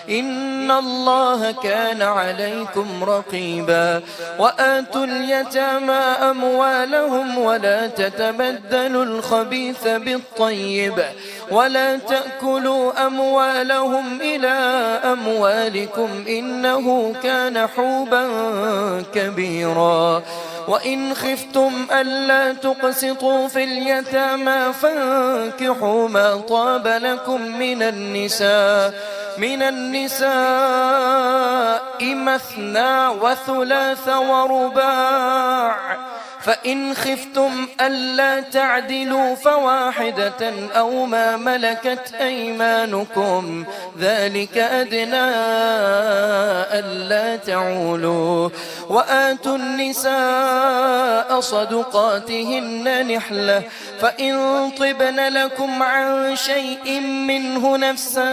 إن الله كان عليكم رقيبا وآتوا اليتامى أموالهم ولا تتبدلوا الخبيث بالطيب ولا تأكلوا أموالهم إلى أموالكم إنه كان حوبا كبيرا وإن خفتم ألا تقسطوا في اليتامى فانكحوا ما طاب لكم من النساء مثنى وثلاث ورباع فإن خفتم ألا تعدلوا فواحدة أو ما ملكت أيمانكم ذلك أدنى ألا تعولوا وآتوا النساء صدقاتهن نحلة فإن طبن لكم عن شيء منه نفسا